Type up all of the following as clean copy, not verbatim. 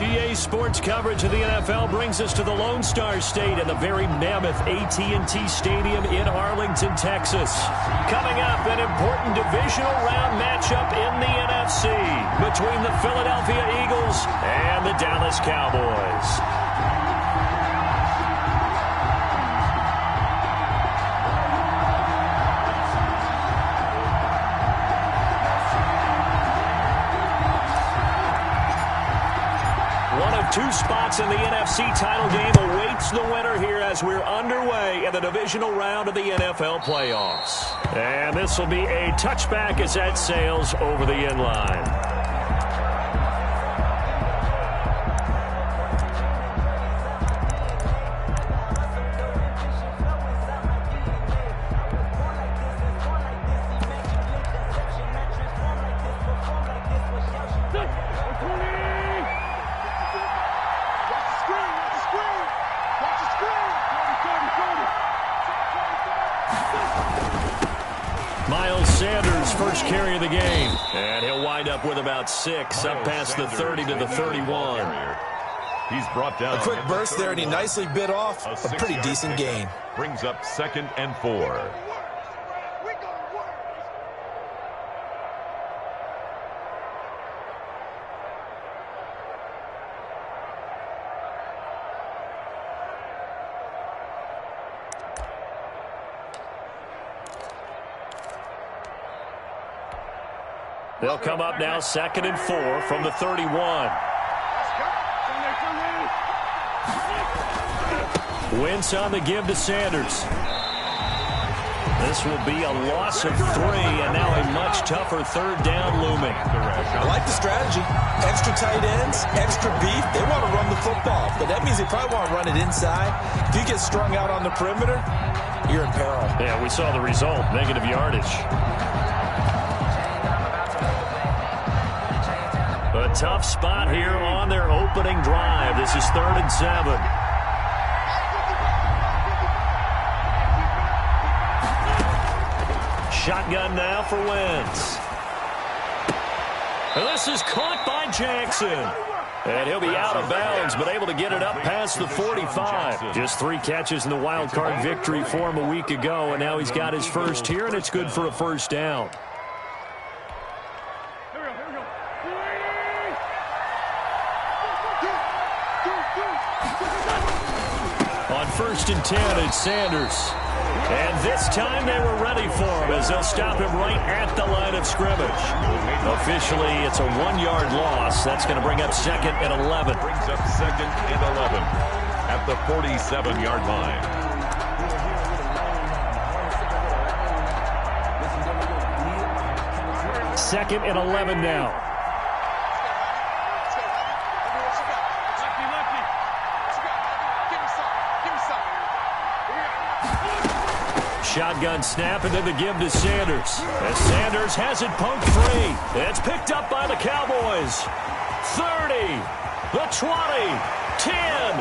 EA Sports coverage of the NFL brings us to the Lone Star State and the very mammoth AT&T Stadium in Arlington, Texas. Coming up, an important divisional round matchup in the NFC between the Philadelphia Eagles and the Dallas Cowboys. Two spots in the NFC title game awaits the winner here as we're underway in the divisional round of the NFL playoffs. And this will be a touchback as that sails over the end line. First carry of the game, and he'll wind up with about 6 up past the 30 to the 31. He's brought down. A quick burst there, and he nicely bit off a pretty decent gain. Brings up 2nd and 4. They'll come up now 2nd and 4 from the 31. Wentz on the give to Sanders. This will be a loss of 3, and now a much tougher 3rd down looming. I like the strategy. Extra tight ends, extra beef. They want to run the football, but that means they probably want to run it inside. If you get strung out on the perimeter, you're in peril. Yeah, we saw the result, negative yardage. A tough spot here on their opening drive. This is 3rd and 7. Shotgun now for Wentz. And this is caught by Jackson. And he'll be out of bounds, but able to get it up past the 45. Just 3 catches in the wild card victory for him a week ago, and now he's got his first here, and it's good for a first down. On 1st and 10, it's Sanders. And this time they were ready for him as they'll stop him right at the line of scrimmage. Officially, it's a 1-yard loss. That's going to bring up 2nd and 11. Brings up 2nd and 11 at the 47-yard line. Second and 11 now. Shotgun snap, and then the give to Sanders. As Sanders has it poked free. It's picked up by the Cowboys. 30, the 20, 10.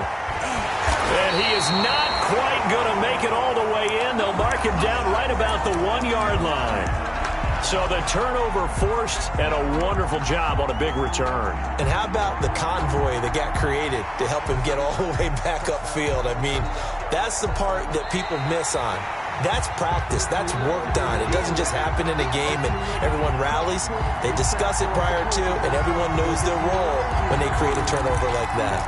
And he is not quite going to make it all the way in. They'll mark him down right about the 1-yard line. So the turnover forced, and a wonderful job on a big return. And how about the convoy that got created to help him get all the way back upfield? I mean, that's the part that people miss on. That's practice. That's worked on. It doesn't just happen in a game and everyone rallies. They discuss it prior to, and everyone knows their role when they create a turnover like that.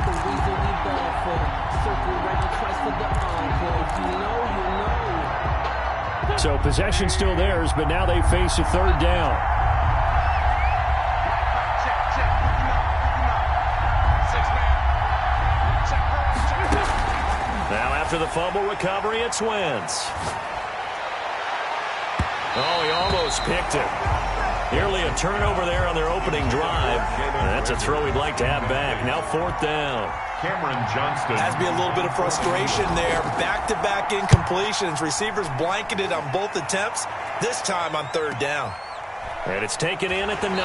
So possession still theirs, but now they face a 3rd down. Now after the fumble recovery, it's Wentz. Oh, he almost picked it. Nearly a turnover there on their opening drive. And that's a throw he'd like to have back. Now 4th down. Cameron Johnston. Has to be a little bit of frustration there. Back-to-back incompletions. Receivers blanketed on both attempts. This time on 3rd down. And it's taken in at the 9.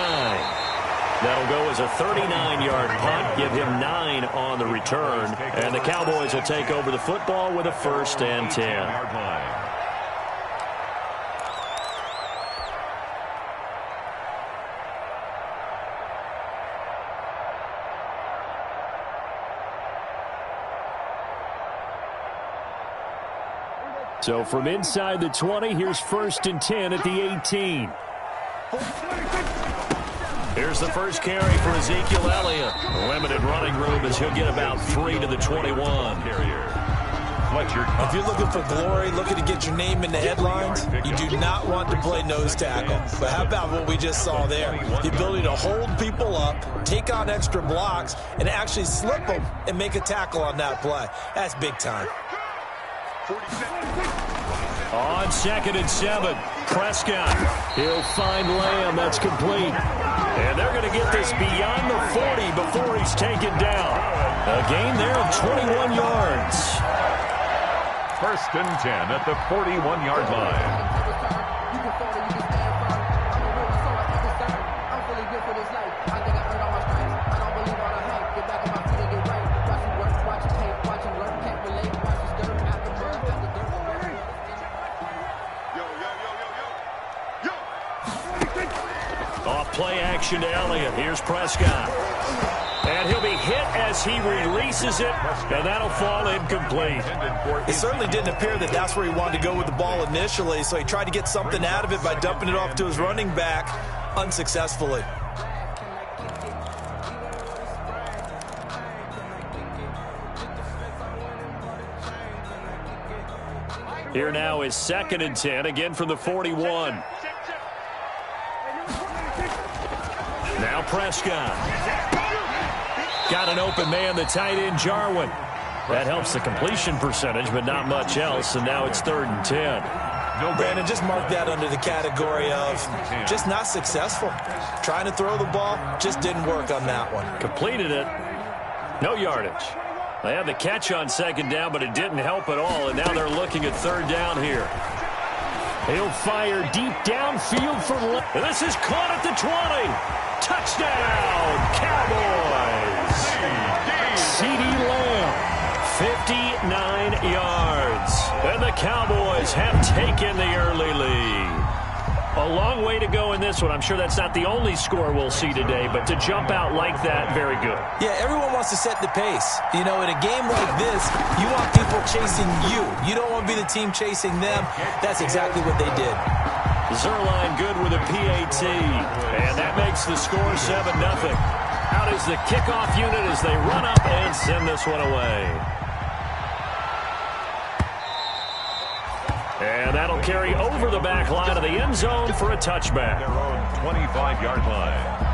That'll go as a 39-yard punt, give him 9 on the return. And the Cowboys will take over the football with a 1st and 10. So from inside the 20, here's 1st and 10 at the 18. Here's the first carry for Ezekiel Elliott. Limited running room as he'll get about 3 to the 21. If you're looking for glory, looking to get your name in the headlines, you do not want to play nose tackle. But how about what we just saw there? The ability to hold people up, take on extra blocks, and actually slip them and make a tackle on that play. That's big time. On 2nd and 7, Prescott. He'll find Lamb. That's complete. And they're going to get this beyond the 40 before he's taken down. A gain there of 21 yards. 1st and 10 at the 41-yard line. Off play action to Elliott. Here's Prescott. And he'll be hit as he releases it, and that'll fall incomplete. It certainly didn't appear that that's where he wanted to go with the ball initially, so he tried to get something out of it by dumping it off to his running back unsuccessfully. Here now is 2nd and 10, again from the 41. Now Prescott. Got an open man, the tight end, Jarwin. That helps the completion percentage, but not much else, and now it's 3rd and 10. Brandon, just mark that under the category of just not successful. Trying to throw the ball, just didn't work on that one. Completed it. No yardage. They had the catch on 2nd down, but it didn't help at all, and now they're looking at 3rd down here. He'll fire deep downfield for this is caught at the 20. Touchdown, Cowboys. C.D. Lamb, 59 yards. And the Cowboys have taken the early lead. A long way to go in this one. I'm sure that's not the only score we'll see today, but to jump out like that, very good. Yeah, everyone wants to set the pace. You know, in a game like this, you want people chasing you. You don't want to be the team chasing them. That's exactly what they did. Zerline good with a PAT, and that makes the score 7-0. Out is the kickoff unit as they run up and send this one away. And that'll carry over the back line of the end zone for a touchback. Their own 25-yard line.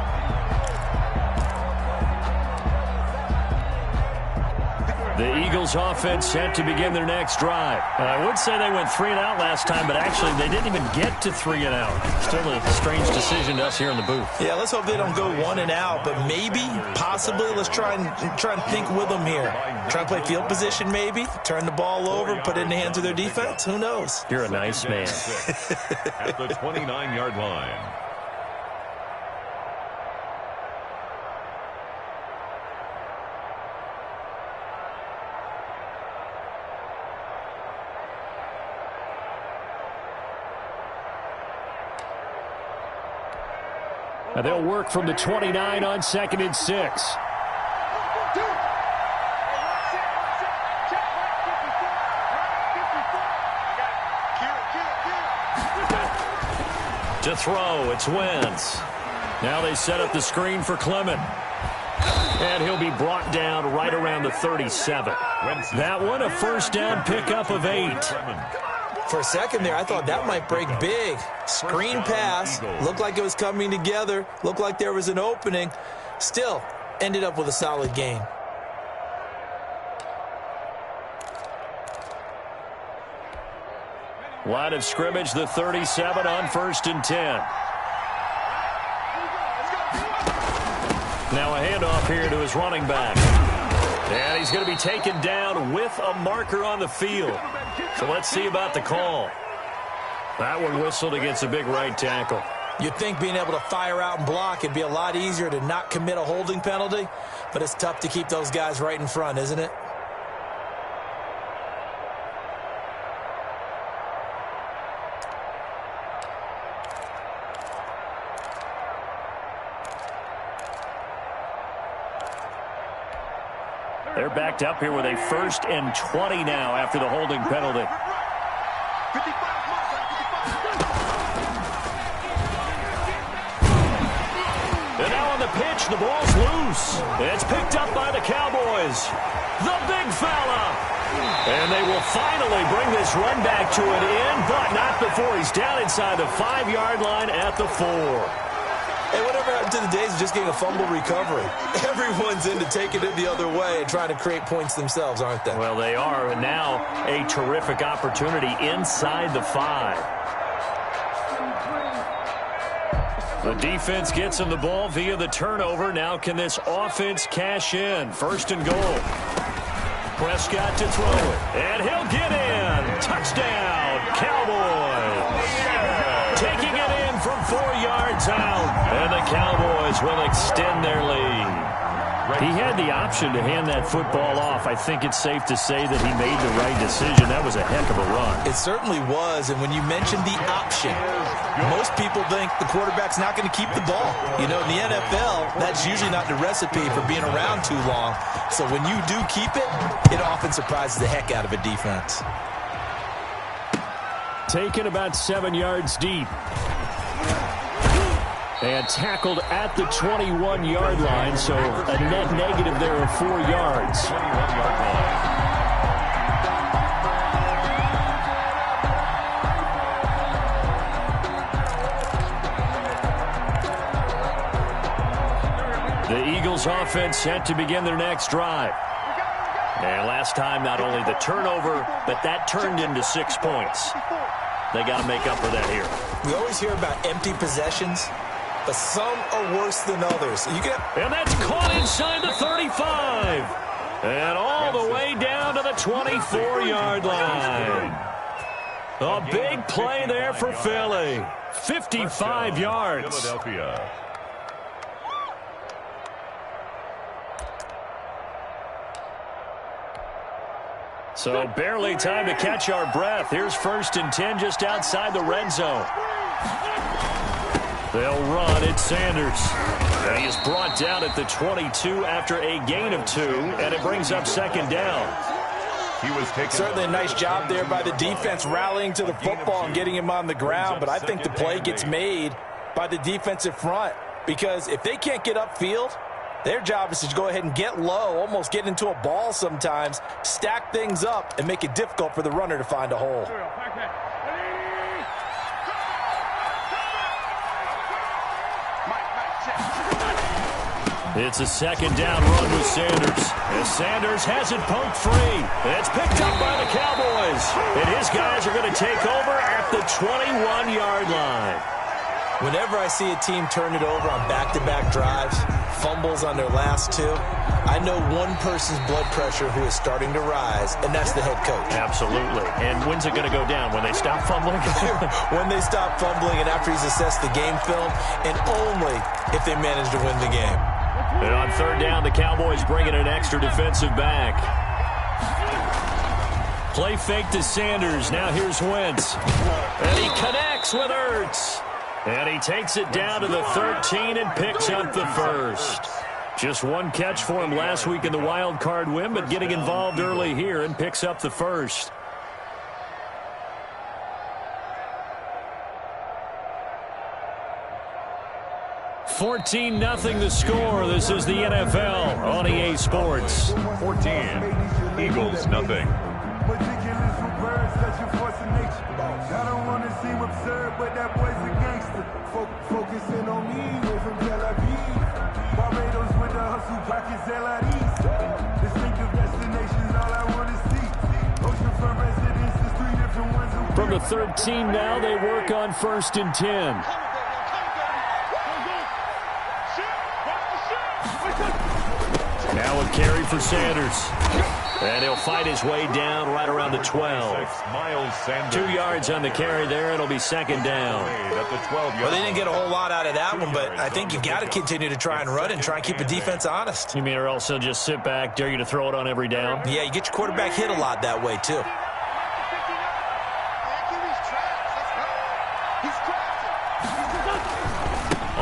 The Eagles offense set to begin their next drive. I would say they went 3 and out last time, but actually they didn't even get to 3 and out. Still a strange decision to us here in the booth. Yeah, let's hope they don't go 1 and out, but maybe, possibly, let's try and think with them here. Try and play field position maybe, turn the ball over, put it in the hands of their defense. Who knows? You're a nice man. At the 29-yard line. Now they'll work from the 29 on 2nd and 6. To throw, it's Wentz. Now they set up the screen for Clement. And he'll be brought down right around the 37. That one, a 1st down pickup of 8. For a second there, I thought that might break big. Screen pass. Looked like it was coming together. Looked like there was an opening. Still, ended up with a solid gain. Line of scrimmage, the 37 on 1st and 10. Now a handoff here to his running back. And he's going to be taken down with a marker on the field. So let's see about the call. That one whistled against a big right tackle. You'd think being able to fire out and block, it'd be a lot easier to not commit a holding penalty, but it's tough to keep those guys right in front, isn't it? They're backed up here with a 1st and 20 now after the holding penalty. And now on the pitch, the ball's loose. It's picked up by the Cowboys. The big fella. And they will finally bring this run back to an end, but not before he's down inside the 5-yard line at the 4. Hey, whatever happened to the days of just getting a fumble recovery? Everyone's into taking it the other way and trying to create points themselves, aren't they? Well, they are, and now a terrific opportunity inside the 5. The defense gets him the ball via the turnover. Now can this offense cash in? 1st and goal. Prescott to throw it, and he'll get in. Touchdown, Cowboys. Taking it in from 4 yards out, and the Cowboys will extend their lead. He had the option to hand that football off. I think it's safe to say that he made the right decision. That was a heck of a run. It certainly was, and when you mentioned the option, most people think the quarterback's not going to keep the ball. You know, in the NFL, that's usually not the recipe for being around too long. So when you do keep it, it often surprises the heck out of a defense. Taken about 7 yards deep. And tackled at the 21-yard line, so a net negative there of 4 yards. 21-yard line. The Eagles offense set to begin their next drive. And last time, not only the turnover, but that turned into 6 points. They got to make up for that here. We always hear about empty possessions, but some are worse than others. And that's caught inside the 35. And all the way down to the 24-yard line. A big play there for Philly. 55 yards. Philadelphia. So barely time to catch our breath. Here's 1st and 10 just outside the red zone. They'll run. It's Sanders. And he is brought down at the 22 after a gain of 2, and it brings up 2nd down. He was taking certainly a nice job there by the defense rallying to the football and getting him on the ground, but I think the play gets made by the defensive front because if they can't get upfield, their job is to go ahead and get low, almost get into a ball sometimes, stack things up, and make it difficult for the runner to find a hole. It's a 2nd down run with Sanders. As Sanders has it poked free. It's picked up by the Cowboys. And his guys are going to take over at the 21-yard line. Whenever I see a team turn it over on back-to-back drives, fumbles on their last 2, I know one person's blood pressure who is starting to rise, and that's the head coach. Absolutely. And when's it going to go down? When they stop fumbling? When they stop fumbling and after he's assessed the game film, and only if they manage to win the game. And on 3rd down, the Cowboys bring in an extra defensive back. Play fake to Sanders. Now here's Wentz. And he connects with Ertz. And he takes it down to the 13 and picks up the 1st. Just one catch for him last week in the wild card win, but getting involved early here and picks up the 1st. $14-0 the score. This is the NFL on EA Sports. 14. Eagles, nothing. I don't want to seem absurd, but that boy's a gangster. Focusing on me, way from Tel Aviv. Barbados with the hustle, pockets LIDs. Distinctive destinations, all I want to see. Oceanfront residences, 3 different ones. From the 13 now, they work on 1st and 10. Now a carry for Sanders. And he'll fight his way down right around the 12. 2 yards on the carry there. It'll be 2nd down. Well, they didn't get a whole lot out of that one, but I think you've got to continue to try and run and try and keep the defense honest. You mean or else they'll just sit back, dare you to throw it on every down? Yeah, you get your quarterback hit a lot that way, too.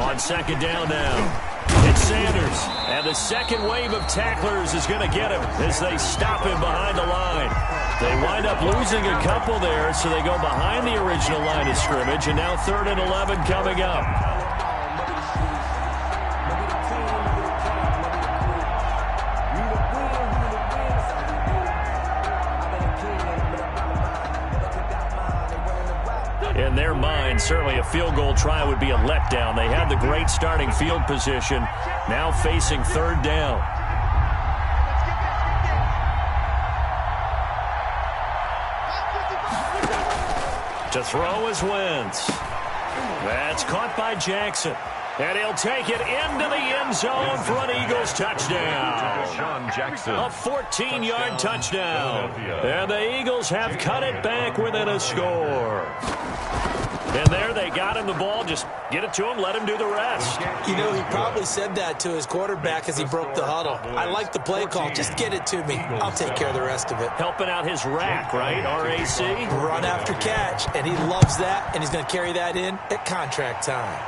On 2nd down now. It's Sanders, and the second wave of tacklers is going to get him as they stop him behind the line. They wind up losing a couple there, so they go behind the original line of scrimmage, and now 3rd and 11 coming up. and certainly a field goal try would be a letdown. They had the great starting field position, now facing third down. To throw is Wentz. That's caught by Jackson. And he'll take it into the end zone for an Eagles touchdown. A 14-yard touchdown. And the Eagles have cut it back within a score. And there they got him the ball. Just get it to him, let him do the rest. You know, he probably said that to his quarterback as he broke the huddle. I like the play call. Just get it to me. I'll take care of the rest of it. Helping out his rack, right? RAC. Run after catch, and he loves that, and he's going to carry that in at contract time.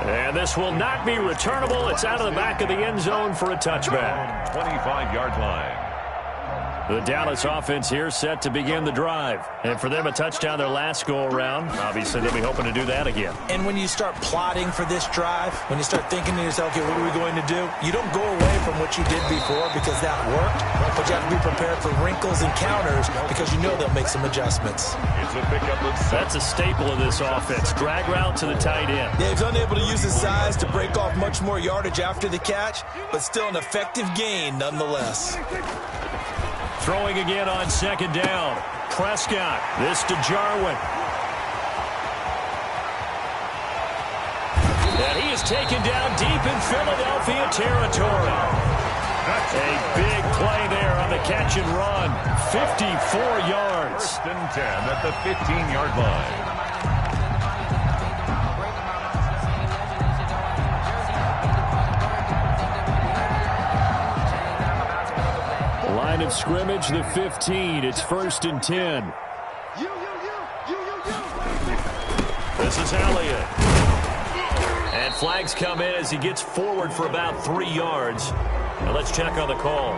And this will not be returnable. It's out of the back of the end zone for a touchback. 25-yard line. The Dallas offense here set to begin the drive. And for them, a touchdown their last go-around. Obviously, they'll be hoping to do that again. And when you start plotting for this drive, when you start thinking to yourself, okay, what are we going to do? You don't go away from what you did before because that worked, but you have to be prepared for wrinkles and counters because you know they'll make some adjustments. It's a pickup of That's a staple of this offense. Drag route to the tight end. Yeah, he's unable to use his size to break off much more yardage after the catch, but still an effective gain nonetheless. Throwing again on second down. Prescott. This to Jarwin. And he is taken down deep in Philadelphia territory. A big play there on the catch and run. 54 yards. First and 10 at the 15-yard line. Line of scrimmage, the 15. It's first and 10. This is Elliott. And flags come in as he gets forward for about 3 yards. Now let's check on the call.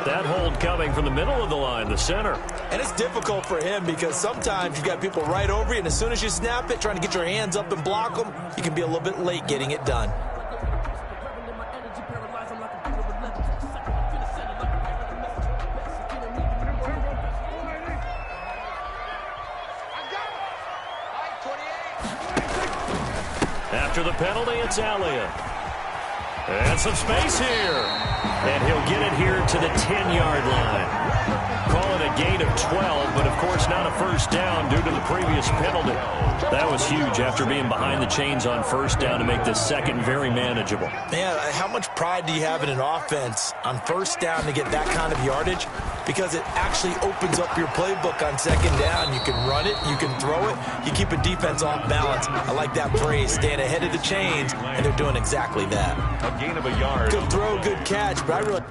That hold coming from the middle of the line, the center. And it's difficult for him because sometimes you've got people right over you, and as soon as you snap it, trying to get your hands up and block them, you can be a little bit late getting it done. After the penalty, it's Elliott. And some space here. And he'll get it here to the 10-yard line. Call it a gain of 12, but of course not a first down due to the previous penalty. That was huge after being behind the chains on first down to make this second very manageable. Man, how much pride do you have in an offense on first down to get that kind of yardage? Because it actually opens up your playbook on second down. You can run it, you can throw it, you keep a defense off balance. I like that phrase, staying ahead of the chains, and they're doing exactly that. A gain of a yard. Good throw, good catch, but I really...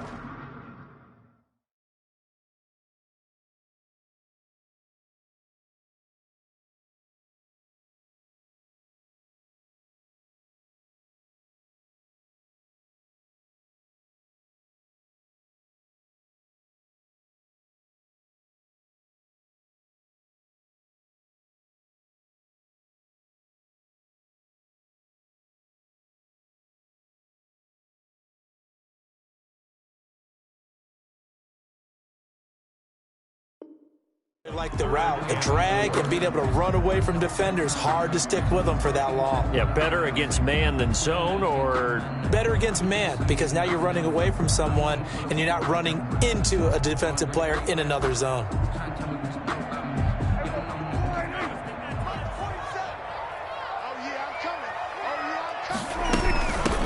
like the route, the drag, and being able to run away from defenders. Hard to stick with them for that long. Yeah, better against man than zone, or... Better against man, because now you're running away from someone, and you're not running into a defensive player in another zone.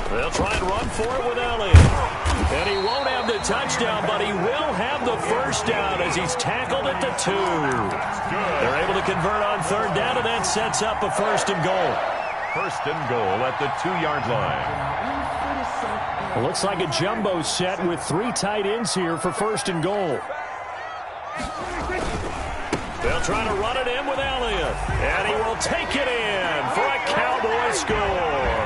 They'll try and run for it with Elliott. And he won't have the touchdown, but he will have the first down as he's tackled at the 2. They're able to convert on third down, and that sets up a first and goal. First and goal at the 2-yard line. It looks like a jumbo set with 3 tight ends here for first and goal. They'll try to run it in with Elliott. And he will take it in for a Cowboy score.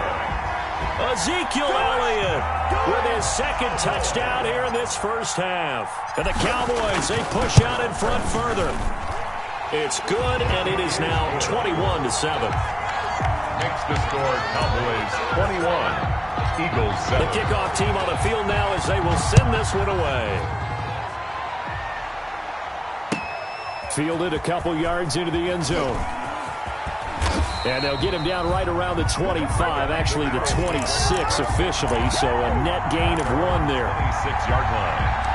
Ezekiel Elliott with his second touchdown here in this first half. And the Cowboys, they push out in front further. It's good, and it is now 21-7. Makes the score Cowboys 21, Eagles 7. The kickoff team on the field now as they will send this one away. Fielded a couple yards into the end zone. And they'll get him down right around the 25, actually the 26 officially, so a net gain of 1 there. 26-yard line.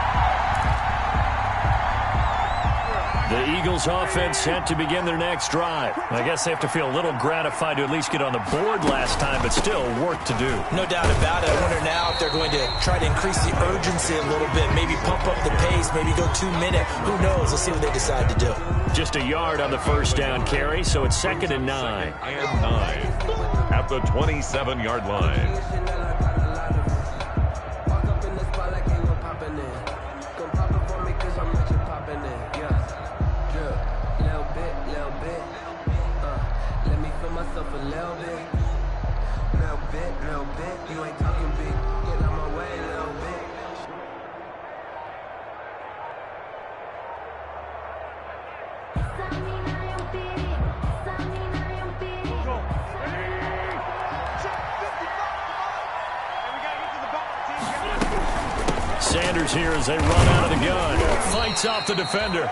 The Eagles offense set to begin their next drive. I guess they have to feel a little gratified to at least get on the board last time, but still work to do. No doubt about it. I wonder now if they're going to try to increase the urgency a little bit, maybe pump up the pace, maybe go 2-minute. Who knows? Let's see what they decide to do. Just a yard on the first down carry, so it's 2nd and 9. And 9 at the 27-yard line. Sanders here as they run out of the gun. Fights off the defender.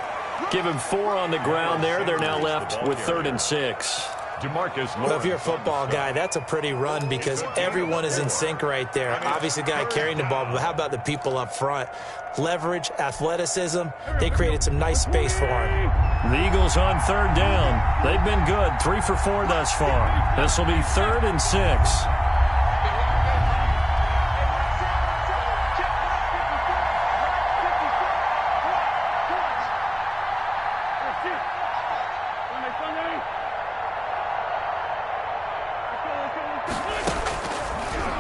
Give him 4 on the ground there. They're now left with 3rd and 6. Well, if you're a football guy, that's a pretty run because everyone is in sync right there. Obviously, the guy carrying the ball, but how about the people up front? Leverage, athleticism, they created some nice space for him. The Eagles on 3rd down. They've been good, 3 for 4 thus far. This will be 3rd and 6.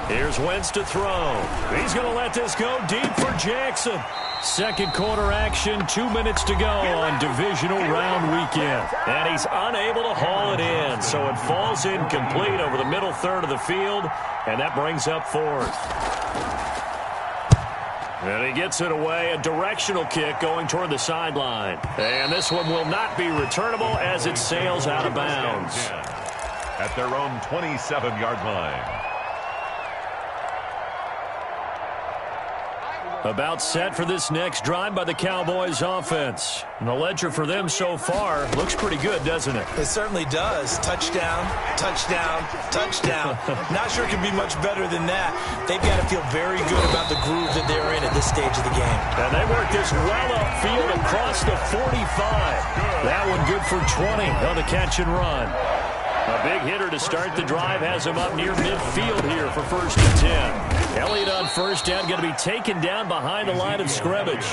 Here's Wentz to throw. He's going to let this go deep for Jackson. Second quarter action, 2 minutes to go on divisional round weekend. And he's unable to haul it in, so it falls incomplete over the middle third of the field, and that brings up 4th. And he gets it away, a directional kick going toward the sideline. And this one will not be returnable as it sails out of bounds. At their own 27-yard line. About set for this next drive by the Cowboys offense. And the ledger for them so far looks pretty good, doesn't it? It certainly does. Touchdown, touchdown, touchdown. Not sure it can be much better than that. They've got to feel very good about the groove that they're in at this stage of the game. And they work this well upfield across the 45. That one good for 20 on the catch and run. A big hitter to start the drive has him up near midfield here for 1st and 10. Elliott on 1st down, going to be taken down behind the line of scrimmage.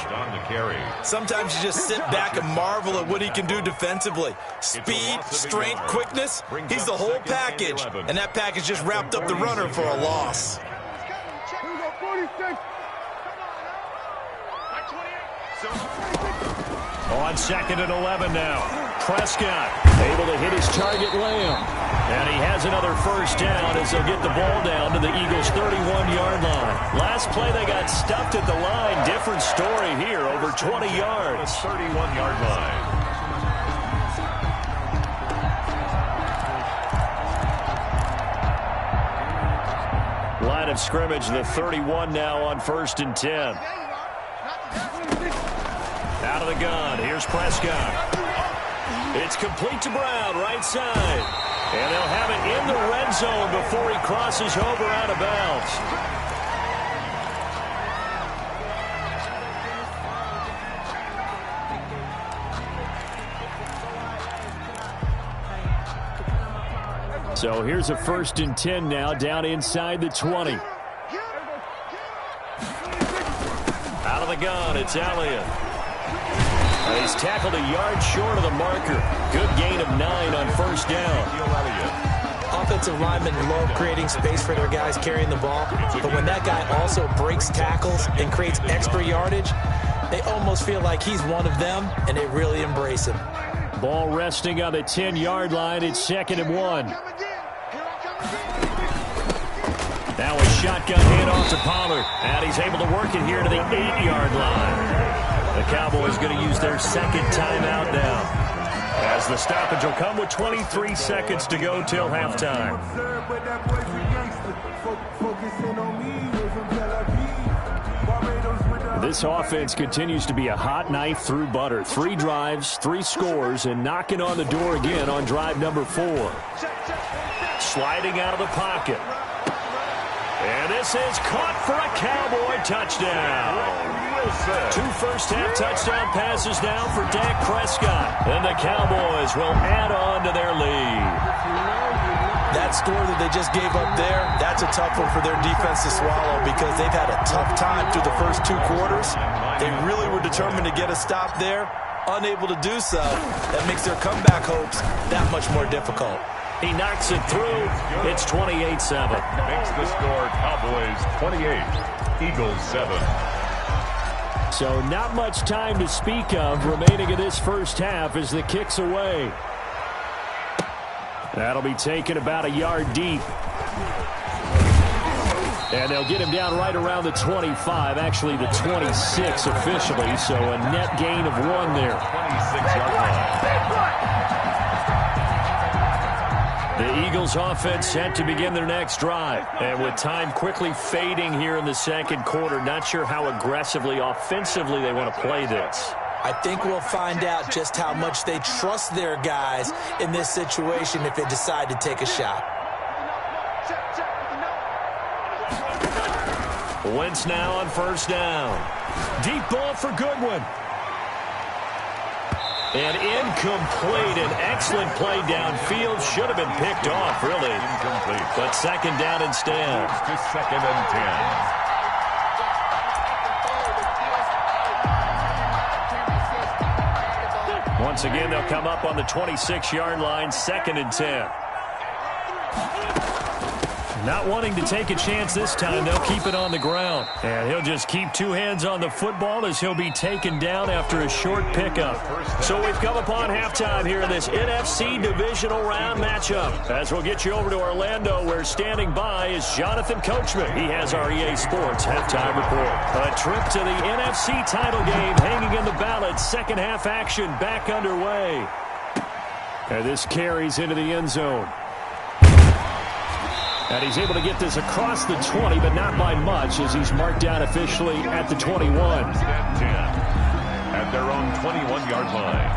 Sometimes you just sit back and marvel at what he can do defensively. Speed, strength, quickness, he's the whole package. And that package just wrapped up the runner for a loss. On 2nd and 11 now. Prescott able to hit his target Lamb. And he has another 1st down as they'll get the ball down to the Eagles' 31-yard line. Last play they got stuffed at the line. Different story here, over 20 yards. 31-yard line. Line of scrimmage, the 31 now on 1st and 10. Out of the gun, here's Prescott. It's complete to Brown, right side. And they'll have it in the red zone before he crosses over out of bounds. So here's a 1st and 10 now, down inside the 20. Out of the gun, it's Elliott. And he's tackled a yard short of the marker. Good gain of 9 on 1st down. Offensive linemen love creating space for their guys carrying the ball, but when that guy also breaks tackles and creates extra yardage, they almost feel like he's one of them, and they really embrace him. Ball resting on the 10-yard line. It's 2nd and 1. Now a shotgun handoff to Pollard, and he's able to work it here to the 8-yard line. The Cowboys going to use their 2nd timeout now, as the stoppage will come with 23 seconds to go till halftime. This offense continues to be a hot knife through butter. 3 drives, 3 scores, and knocking on the door again on drive number 4. Sliding out of the pocket. And this is caught for a Cowboy touchdown. 2 first-half touchdown passes now for Dak Prescott. And the Cowboys will add on to their lead. That score that they just gave up there, that's a tough one for their defense to swallow because they've had a tough time through the first 2 quarters. They really were determined to get a stop there, unable to do so. That makes their comeback hopes that much more difficult. He knocks it through. It's 28-7. Makes the score Cowboys 28, Eagles 7. So not much time to speak of remaining in this first half as the kick's away. That'll be taken about a yard deep. And they'll get him down right around the 25, actually the 26 officially, so a net gain of 1 there. 26-yard line. The Eagles offense set to begin their next drive. And with time quickly fading here in the second quarter, not sure how aggressively, offensively they want to play this. I think we'll find out just how much they trust their guys in this situation if they decide to take a shot. Wentz now on first down. Deep ball for Goodwin. And incomplete. An excellent play downfield. Should have been picked off, really. Incomplete. But second down instead. To 2nd and 10. Once again, they'll come up on the 26-yard line, 2nd and 10. Not wanting to take a chance this time, they'll keep it on the ground. And he'll just keep 2 hands on the football as he'll be taken down after a short pickup. So we've come upon halftime here in this NFC Divisional Round matchup. As we'll get you over to Orlando, where standing by is Jonathan Coachman. He has our EA Sports halftime report. A trip to the NFC title game hanging in the balance. Second half action back underway. And this carries into the end zone. And he's able to get this across the 20, but not by much, as he's marked down officially at the 21. At their own 21-yard line.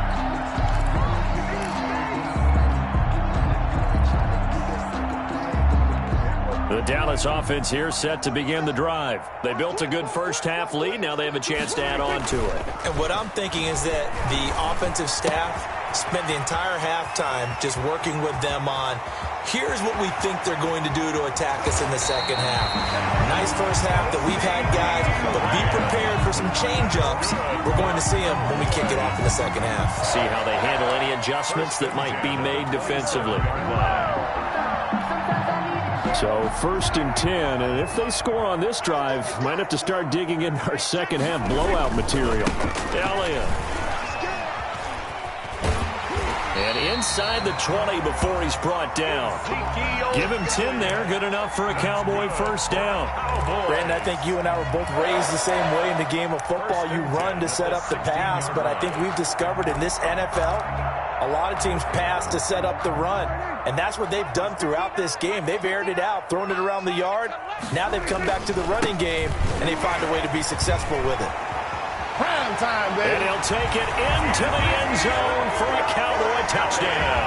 The Dallas offense here set to begin the drive. They built a good first-half lead. Now they have a chance to add on to it. And what I'm thinking is that the offensive staff spent the entire halftime just working with them on, here's what we think they're going to do to attack us in the second half. Nice first half that we've had, guys, but be prepared for some change-ups. We're going to see them when we kick it off in the second half. See how they handle any adjustments that might be made defensively. So 1st and 10, and if they score on this drive, might have to start digging in our second half blowout material. Elliott. And inside the 20 before he's brought down. Give him 10 there. Good enough for a Cowboy first down. Brandon, I think you and I were both raised the same way in the game of football. You run to set up the pass, but I think we've discovered in this NFL, a lot of teams pass to set up the run. And that's what they've done throughout this game. They've aired it out, thrown it around the yard. Now they've come back to the running game, and they find a way to be successful with it. Prime time, baby. And he'll take it into the end zone for a Cowboy touchdown.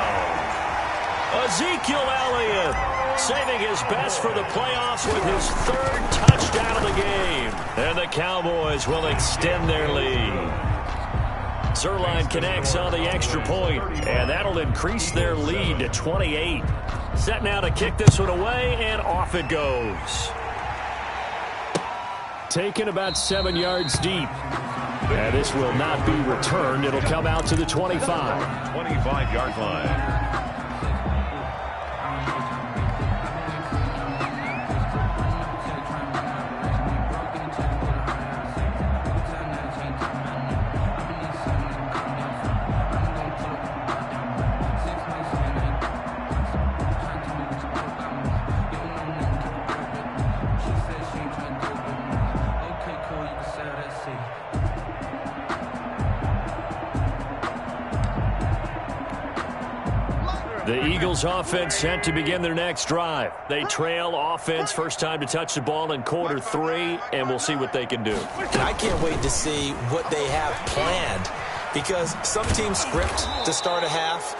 Ezekiel Elliott saving his best for the playoffs with his 3rd touchdown of the game. And the Cowboys will extend their lead. Zerline connects on the extra point, and that'll increase their lead to 28. Set now to kick this one away, and off it goes. Taken about 7 yards deep. And this will not be returned. It'll come out to the 25. 25-yard line. The Eagles offense set to begin their next drive. They trail offense first time to touch the ball in quarter 3, and we'll see what they can do. And I can't wait to see what they have planned, because some teams script to start a half.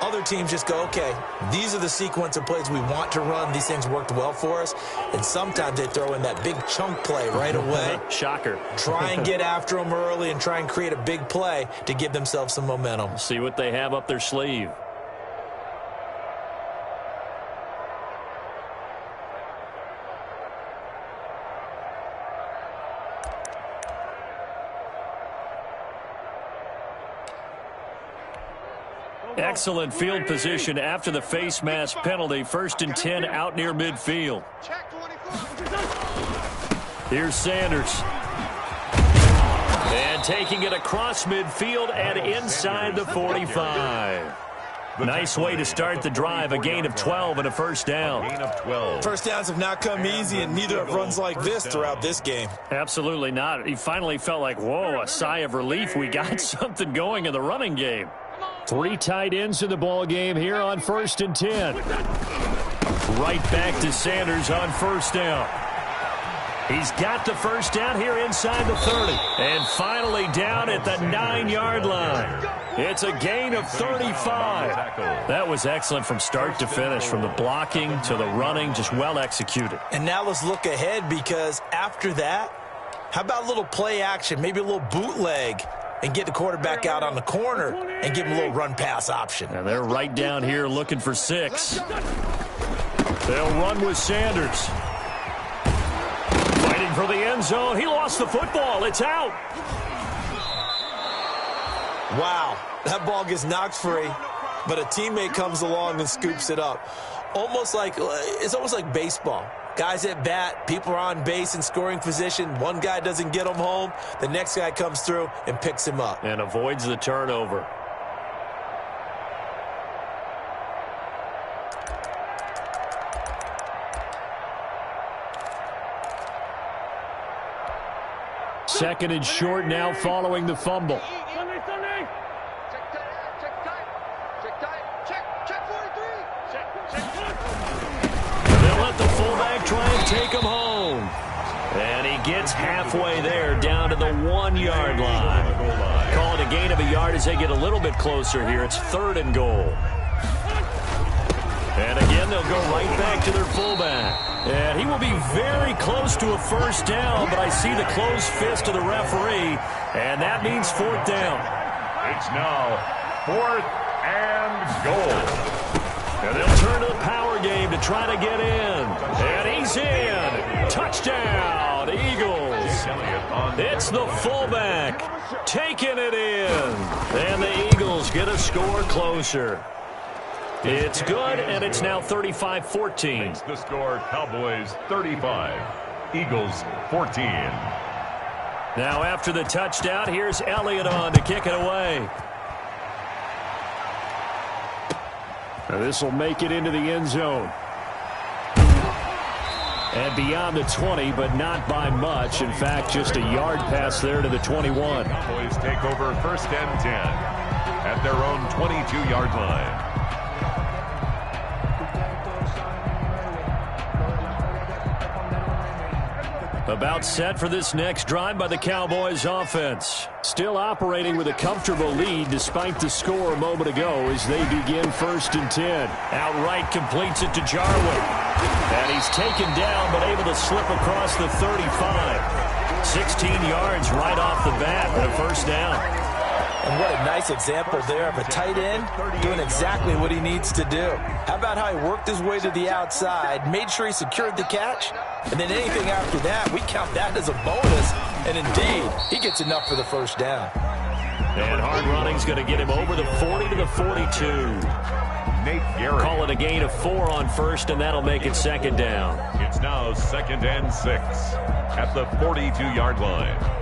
Other teams just go, okay, these are the sequence of plays we want to run. These things worked well for us. And sometimes they throw in that big chunk play right away. Shocker. Try and get after them early and try and create a big play to give themselves some momentum. See what they have up their sleeve. Excellent field position after the face mask penalty. 1st and 10 out near midfield. Here's Sanders. And taking it across midfield and inside the 45. Nice way to start the drive. A gain of 12 and a first down. First downs have not come easy, and neither have runs like this throughout this game. Absolutely not. He finally felt like, whoa, a sigh of relief. We got something going in the running game. 3 tight ends in the ball game here on 1st and 10. Right back to Sanders on first down. He's got the first down here inside the 30. And finally down at the 9-yard line. It's a gain of 35. That was excellent from start to finish, from the blocking to the running, just well executed. And now let's look ahead, because after that, how about a little play action, maybe a little bootleg, and get the quarterback out on the corner and give him a little run-pass option. And they're right down here looking for 6. They'll run with Sanders. Fighting for the end zone. He lost the football. It's out. Wow, that ball gets knocked free, but a teammate comes along and scoops it up. It's almost like baseball. Guys at bat, people are on base in scoring position. One guy doesn't get him home. The next guy comes through and picks him up. And avoids the turnover. Second and short now following the fumble. They'll let the fullback try and take him home. And he gets halfway there, down to the 1-yard line. Call it a gain of a yard as they get a little bit closer here. It's 3rd and goal. And again, they'll go right back to their fullback. And he will be very close to a first down, but I see the closed fist of the referee, and that means 4th down. It's now 4th and goal. And they'll turn to the power game to try to get in. And he's in. Touchdown, Eagles. It's the fullback taking it in. And the Eagles get a score closer. It's good, and it's now 35-14. Makes the score Cowboys 35, Eagles 14. Now after the touchdown, here's Elliott on to kick it away. Now this will make it into the end zone. And beyond the 20, but not by much. In fact, just a yard pass there to the 21. Cowboys take over 1st and 10 at their own 22-yard line. About set for this next drive by the Cowboys offense. Still operating with a comfortable lead despite the score a moment ago as they begin 1st and 10. Outright completes it to Jarwin. And he's taken down but able to slip across the 35. 16 yards right off the bat and a first down. And what a nice example there of a tight end doing exactly what he needs to do. How about how he worked his way to the outside, made sure he secured the catch, and then anything after that, we count that as a bonus. And indeed, he gets enough for the first down. And hard running's going to get him over the 40 to the 42. Nate Garrett. Call it a gain of 4 on first, and that'll make it 2nd down. It's now 2nd and 6 at the 42-yard line.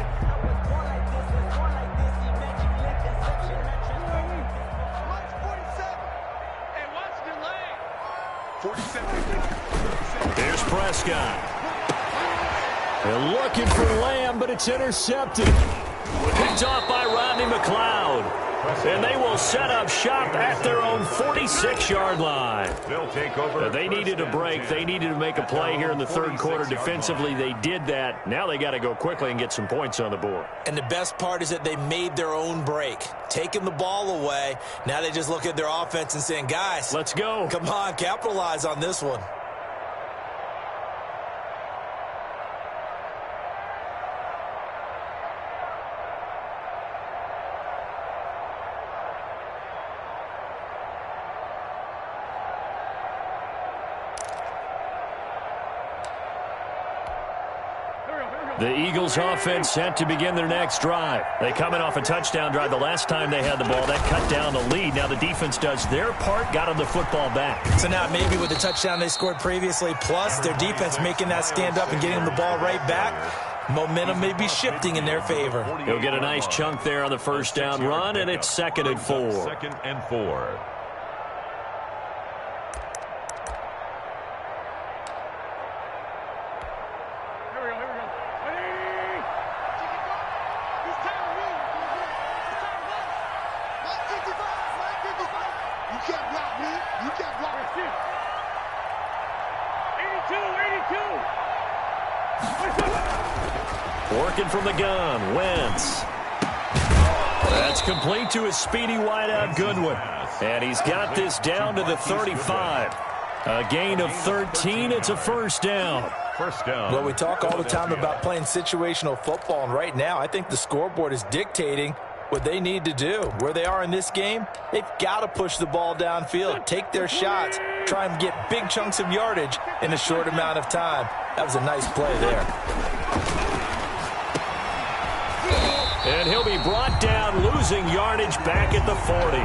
Here's Prescott. They're looking for Lamb, but it's intercepted. Picked off by Rodney McLeod. And they will set up shop at their own 46-yard line. They'll take over. They needed a break. They needed to make a play here in the third quarter. Defensively, they did that. Now they got to go quickly and get some points on the board. And the best part is that they made their own break, taking the ball away. Now they just look at their offense and saying, guys, let's go. Come on, capitalize on this one. The Eagles offense set to begin their next drive. They come in off a touchdown drive the last time they had the ball. That cut down the lead. Now the defense does their part, got them the football back. So now maybe with the touchdown they scored previously, plus their defense making that stand up and getting them the ball right back, momentum may be shifting in their favor. He'll get a nice chunk there on the first down run, and it's 2nd and 4. 2nd and 4. Working from the gun, Wentz. That's complete to his speedy wideout, Goodwin. And he's got this down to the 35. A gain of 13. It's a first down. First down. Well, we talk all the time about playing situational football, and right now I think the scoreboard is dictating what they need to do. Where they are in this game, they've got to push the ball downfield, take their shots, try and get big chunks of yardage in a short amount of time. That was a nice play there. And he'll be brought down, losing yardage back at the 40.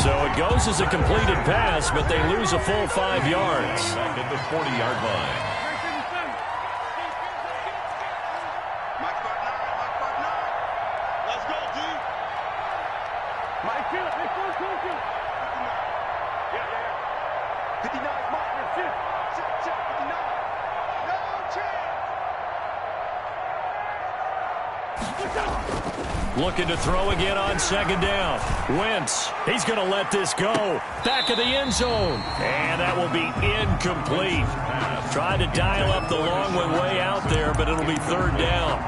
So it goes as a completed pass, but they lose a full 5 yards. Back at the 40-yard line. Let's go, D. Mike, kill it. Let's go, kill it. 59, Mike. Sit, 59. No chance. Looking to throw again on 2nd down. Wentz, he's going to let this go. Back of the end zone. And that will be incomplete. Tried to dial up the long way out there, but it'll be 3rd down.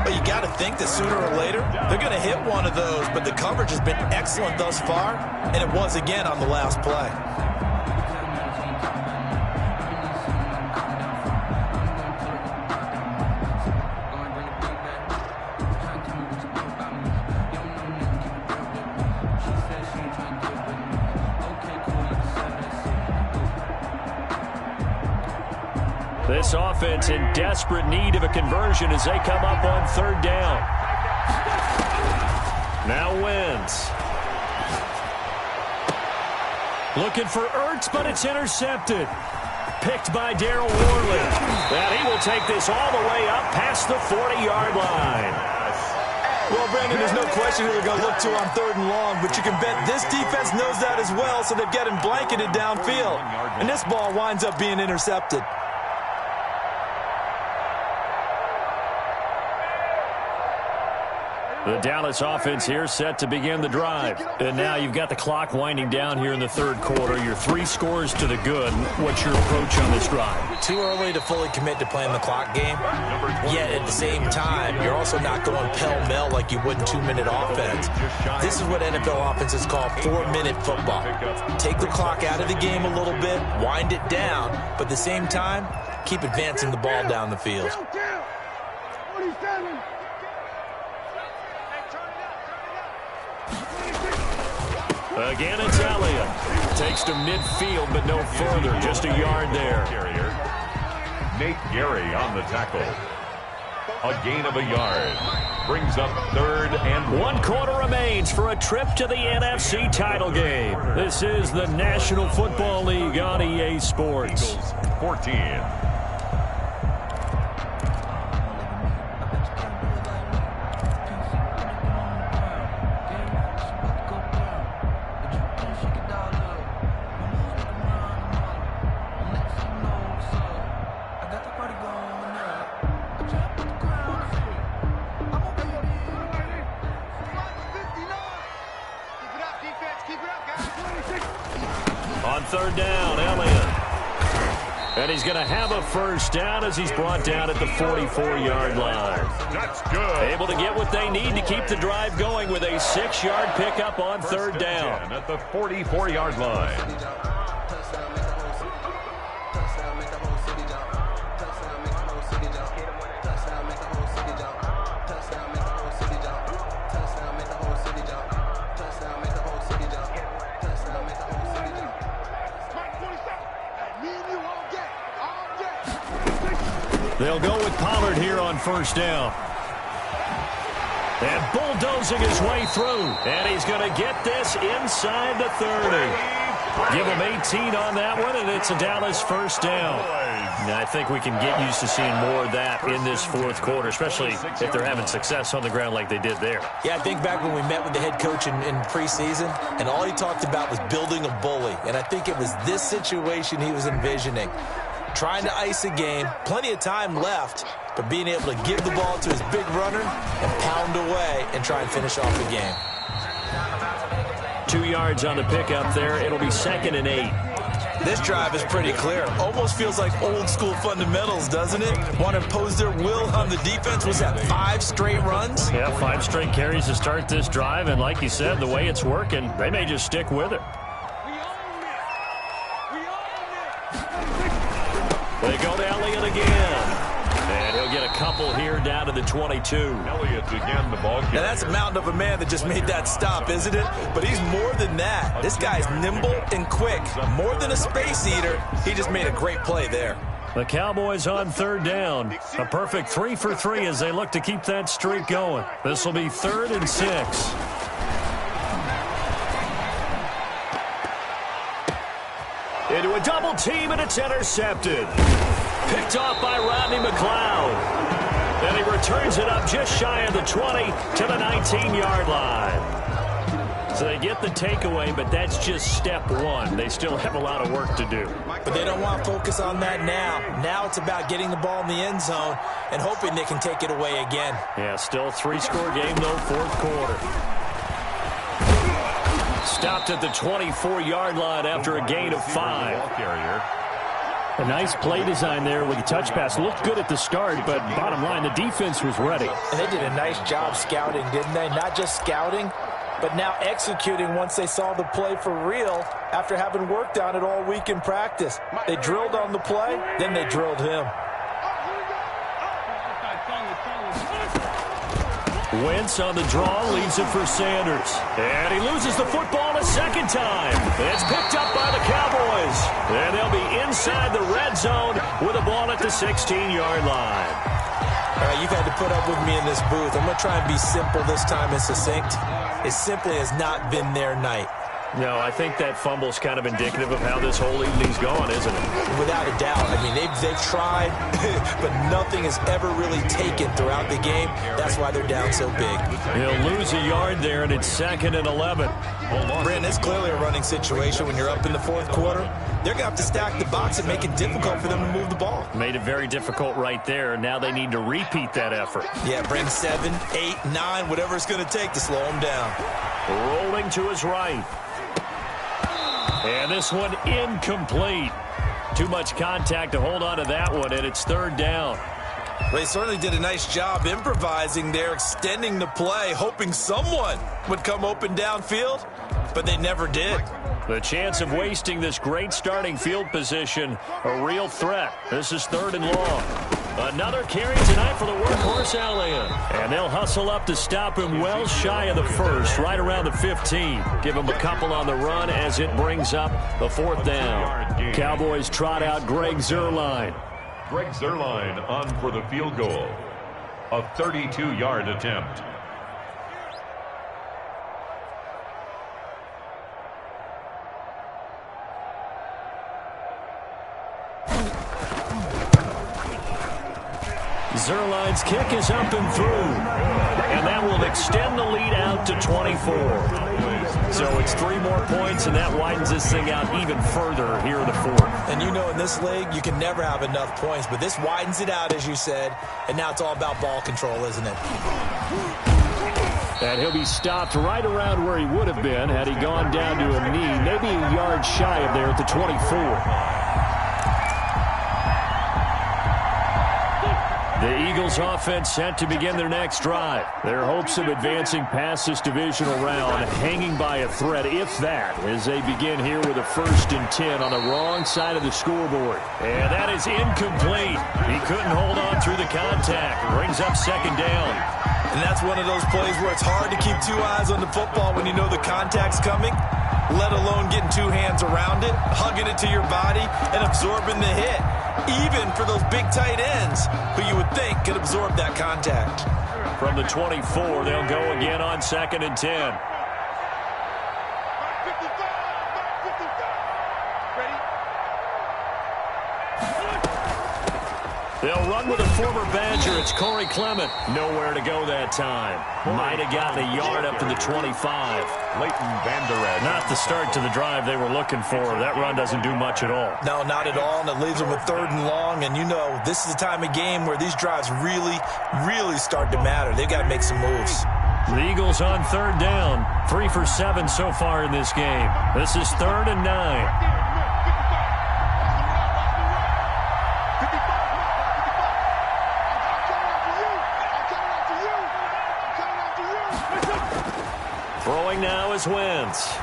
Well, you got to think that sooner or later they're going to hit one of those, but the coverage has been excellent thus far, and it was again on the last play. This offense in desperate need of a conversion as they come up on 3rd down. Now Wentz. Looking for Ertz, but it's intercepted. Picked by Darryl Worley. And he will take this all the way up past the 40-yard line. Well, Brandon, there's no question who they're going to look to on 3rd and long, but you can bet this defense knows that as well, so they've got him blanketed downfield. And this ball winds up being intercepted. The Dallas offense here set to begin the drive. And now you've got the clock winding down here in the 3rd quarter. Your 3 scores to the good. What's your approach on this drive? Too early to fully commit to playing the clock game. Yet at the same time, you're also not going pell-mell like you would in 2-minute offense. This is what NFL offenses call 4-minute football. Take the clock out of the game a little bit, wind it down, but at the same time, keep advancing the ball down the field. 47. Again, it's Elliott. Takes to midfield, but no further. Just a yard there. Nate Gary on the tackle. A gain of a yard. Brings up 3rd and 1 quarter remains for a trip to the NFC title game. This is the National Football League on EA Sports. 14. third down. Elliott. And he's going to have a first down as he's brought down at the 44-yard line. That's good. Able to get what they need to keep the drive going with a 6-yard pickup on third down. At the 44-yard line. They'll go with Pollard here on first down. And bulldozing his way through. And he's going to get this inside the 30. Give him 18 on that one, and it's a Dallas first down. Now, I think we can get used to seeing more of that in this fourth quarter, especially if they're having success on the ground like they did there. Yeah, I think back when we met with the head coach in preseason, and all he talked about was building a bully. And I think it was this situation he was envisioning. Trying to ice a game, plenty of time left, but being able to give the ball to his big runner and pound away and try and finish off the game. 2 yards on the pickup there. It'll be 2nd and 8. This drive is pretty clear. Almost feels like old school fundamentals, doesn't it? Want to impose their will on the defense. Was that 5 straight runs? Yeah, 5 straight carries to start this drive, and like you said, the way it's working, they may just stick with it. They go to Elliott again. And he'll get a couple here down to the 22. Elliott again, the ball carrier. Now that's a mountain of a man that just made that stop, isn't it? But he's more than that. This guy's nimble and quick. More than a space eater. He just made a great play there. The Cowboys on third down. A perfect 3 for 3 as they look to keep that streak going. This will be 3rd and 6. Into a double team, and it's intercepted. Picked off by Rodney McLeod. And he returns it up just shy of the 20 to the 19-yard line. So they get the takeaway, but that's just step 1. They still have a lot of work to do. But they don't want to focus on that now. Now it's about getting the ball in the end zone and hoping they can take it away again. Yeah, still a 3-score game, though, fourth quarter. Stopped at the 24-yard line after a gain of 5. A nice play design there with the touch pass. Looked good at the start, but bottom line, the defense was ready. And they did a nice job scouting, didn't they? Not just scouting, but now executing once they saw the play for real after having worked on it all week in practice. They drilled on the play, then they drilled him. Wentz on the draw, leaves it for Sanders. And he loses the football a second time. It's picked up by the Cowboys. And they'll be inside the red zone with a ball at the 16-yard line. All right, you've had to put up with me in this booth. I'm going to try and be simple this time and succinct. It simply has not been their night. No, I think that fumble's kind of indicative of how this whole evening's going, isn't it? Without a doubt. I mean, they've tried, but nothing has ever really taken throughout the game. That's why they're down so big. He'll lose a yard there, and it's 2nd and 11. Brandon, it's clearly a running situation when you're up in the fourth quarter. They're going to have to stack the box and make it difficult for them to move the ball. Made it very difficult right there. Now they need to repeat that effort. Yeah, bring 7, 8, 9, whatever it's going to take to slow them down. Rolling to his right. And this one incomplete. Too much contact to hold on to that one, and it's 3rd down. Well, they certainly did a nice job improvising there, extending the play, hoping someone would come open downfield, but they never did. The chance of wasting this great starting field position, a real threat. This is 3rd and long. Another carry tonight for the workhorse Elliott. And they'll hustle up to stop him well shy of the 1st, right around the 15. Give him a couple on the run as it brings up the 4th down. Cowboys trot out Greg Zuerlein. Greg Zuerlein on for the field goal. A 32-yard attempt. Zuerlein's kick is up and through. And that will extend the lead out to 24. So it's 3 more points, and that widens this thing out even further here in the 4th. And you know in this league, you can never have enough points, but this widens it out, as you said, and now it's all about ball control, isn't it? And he'll be stopped right around where he would have been had he gone down to a knee, maybe a yard shy of there at the 24. The Eagles offense set to begin their next drive. Their hopes of advancing past this divisional round hanging by a thread, if that, as they begin here with a 1st and 10 on the wrong side of the scoreboard. And that is incomplete. He couldn't hold on through the contact. Brings up 2nd down. And that's one of those plays where it's hard to keep 2 eyes on the football when you know the contact's coming, let alone getting 2 hands around it, hugging it to your body, and absorbing the hit. Even for those big tight ends who you would think could absorb that contact. From the 24, they'll go again on 2nd and 10. They'll run with a former Badger. It's Corey Clement. Nowhere to go that time. Might have gotten a yard up to the 25. Leighton Vander Esch. Not the start to the drive they were looking for. That run doesn't do much at all. No, not at all, and it leaves them with 3rd and long. And you know, this is the time of game where these drives really start to matter. They've got to make some moves. The Eagles on 3rd down. 3 for 7 so far in this game. This is 3rd and 9. Throwing now is Wentz.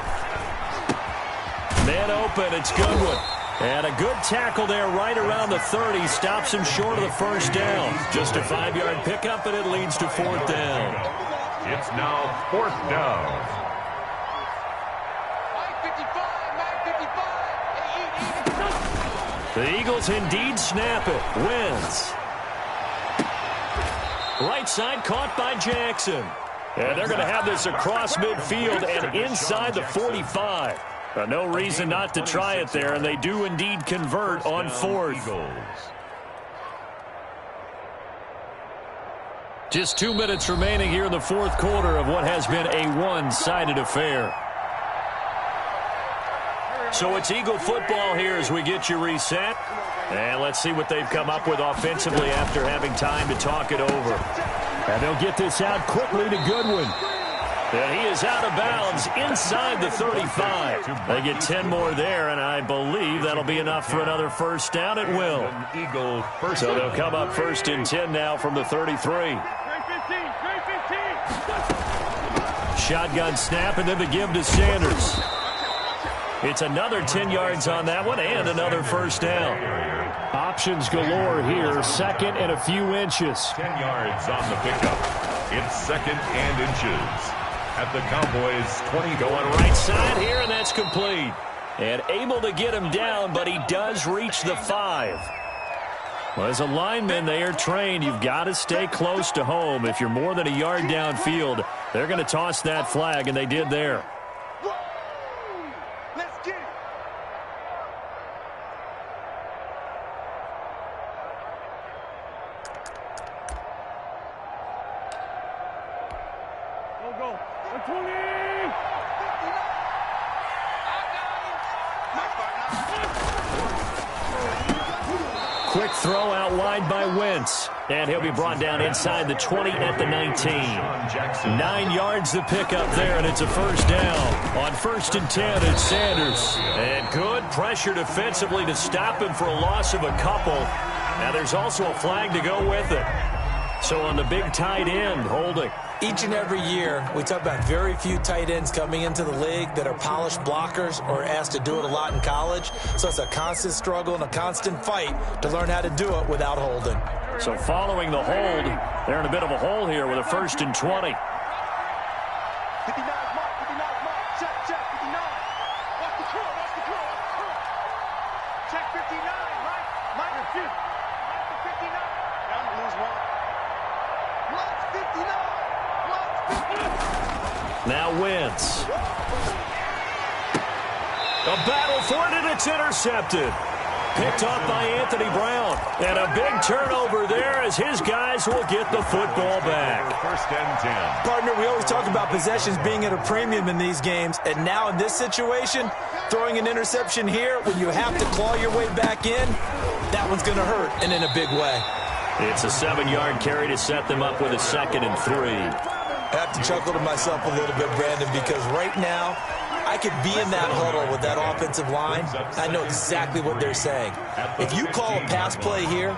Man open, it's Goodwin. And a good tackle there right around the 30. Stops him short of the 1st down. Just a 5-yard pickup, and it leads to 4th down. It's now 4th down. The Eagles indeed snap it. Wentz. Right side caught by Jackson. And they're going to have this across midfield and inside the 45. No reason not to try it there, and they do indeed convert on 4th. Just 2 minutes remaining here in the 4th quarter of what has been a one-sided affair. So it's Eagle football here as we get you reset. And let's see what they've come up with offensively after having time to talk it over. And they'll get this out quickly to Goodwin. And he is out of bounds inside the 35. They get 10 more there, and I believe that'll be enough for another 1st down. It will. So they'll come up 1st and 10 now from the 33. Shotgun snap, and then the give to Sanders. It's another 10 yards on that one, and another 1st down. Options galore here. 2nd and a few inches. 10 yards on the pickup. It's 2nd and inches at the Cowboys 20. Going right side here, and that's complete. And able to get him down, but he does reach the 5. Well, as a lineman, they are trained. You've got to stay close to home. If you're more than a yard downfield, they're going to toss that flag, and they did there. Quick throw out wide by Wentz. And he'll be brought down inside the 20 at the 19. 9 yards to pick up there, and it's a 1st down. On 1st and 10, it's Sanders. And good pressure defensively to stop him for a loss of a couple. Now there's also a flag to go with it. So on the big tight end, holding. Each and every year, we talk about very few tight ends coming into the league that are polished blockers or asked to do it a lot in college. So it's a constant struggle and a constant fight to learn how to do it without holding. So following the hold, they're in a bit of a hole here with a 1st and 20. 59 mark, 59 mark. Check, 59. Watch the curl, watch the curl, watch the curl. Check 59, right? Minor 2. Mark the 59. Down to lose 1. Watch 59. Now Wentz. A battle for it, and it's intercepted. Picked off by Anthony Brown. And a big turnover there as his guys will get the football back. 1st and 10. Partner, we always talk about possessions being at a premium in these games. And now in this situation, throwing an interception here when you have to claw your way back in, that one's going to hurt, and in a big way. It's a 7-yard carry to set them up with a 2nd and 3. I have to chuckle to myself a little bit, Brandon, because right now I could be in that huddle with that offensive line. I know exactly what they're saying. If you call a pass play here,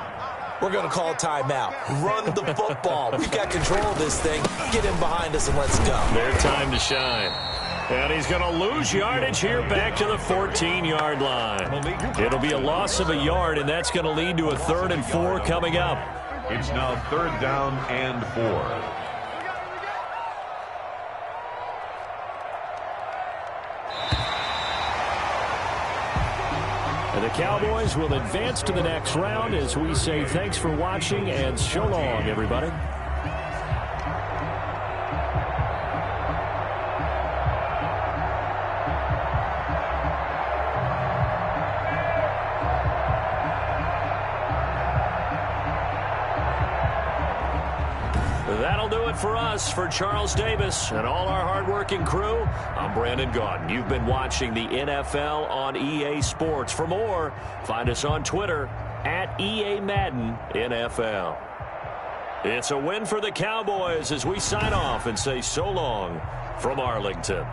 we're going to call a timeout. Run the football. We've got control of this thing. Get in behind us and let's go. Their time to shine. And he's going to lose yardage here back to the 14-yard line. It'll be a loss of a yard, and that's going to lead to a 3rd and 4 coming up. It's now 3rd down and 4. And the Cowboys will advance to the next round as we say thanks for watching and so long, everybody. That'll do it for us. For Charles Davis and all our hardworking crew, I'm Brandon Gaudin. You've been watching the NFL on EA Sports. For more, find us on Twitter at EA Madden NFL. It's a win for the Cowboys as we sign off and say so long from Arlington.